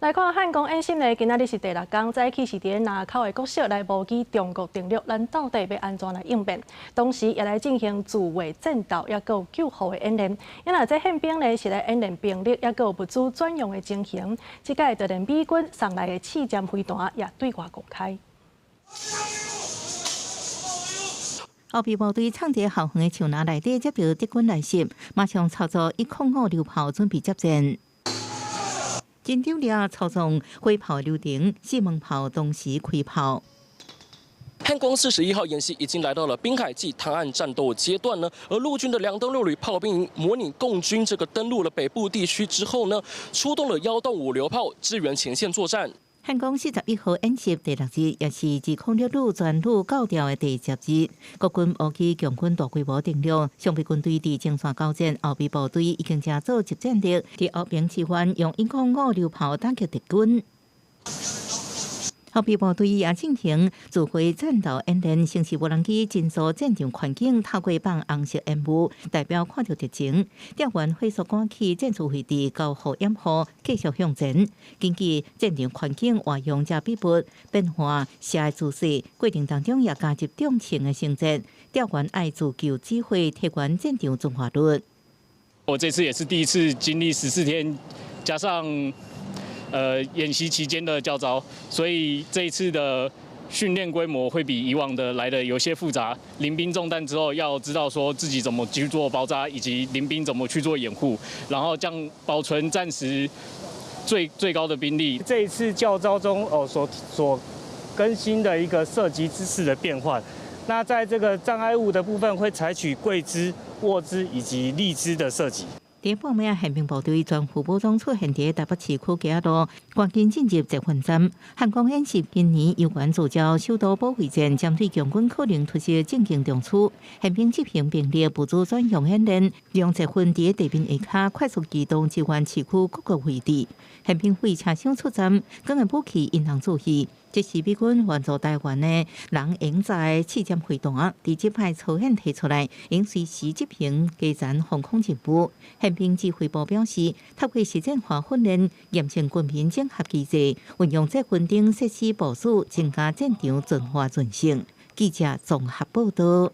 来看汉光演习呢，今仔日是第6天，早起是伫南口的国小来模拟中国定律，咱到底要安怎来应变？同时也来进行自卫战斗，也有救护的演练。因为这宪兵呢是来演练兵力，也有物资转用的情形。即届就连美军送来的刺针飞弹也对外公开。后备部队创在校园的树林内底接到敌军来袭，马上操作105榴炮准备接战。紧张了操纵火炮流程，4门炮同时开炮。汉光41号演习已经来到了滨海暨滩岸战斗阶段呢，而陆军的2登6旅炮兵营模拟共军这个登陆了北部地区之后呢，出动了1洞5榴炮支援前线作战。汉光41号演习第6日，也是自016旅全旅教调的第10日。国军乌起强军大规模登陆，上备军队伫前线交战，后备部队已经正做集战力，伫后边支援用105榴炮打击敌军。后备部队也进行自卫战斗演练，城市无人机进入战场环境，透过放红色烟雾，代表看到敌情。调员快速赶去战术位置，交互掩护，继续向前。根据战场环境活用遮秘密变化下的姿势，过程当中也加入重情的情节。调员爱自救指挥，提悬战场综合率。我这次也是第一次经历14天，加上演习期间的教招，所以这一次的训练规模会比以往的来的有些复杂。临兵中弹之后，要知道说自己怎么去做包扎，以及临兵怎么去做掩护，然后这样保存战时最高的兵力。这一次教招中所更新的一个射击姿势的变换，那在这个障碍物的部分会采取跪姿、卧姿以及立姿的射击。第半名宪兵部队全副武装出现伫台北市区街路，赶紧进入集训站。汉光演习今年有关聚焦首都保卫战，针对强军可能突袭进行重处，宪兵执行兵力物资转用演练，用集训伫地面下骹快速机动支援市区各个位置。宪兵会车厢出站，更个武器引人注意。这是美军援助台湾的人营在刺针飞弹，伫即摆操演提出来，应随时执行基层防空任务。宪兵指挥部表示，透过实战化训练，验证军民整合机制，运用这军等设施部署，增加战场转化韧性。记者综合报道。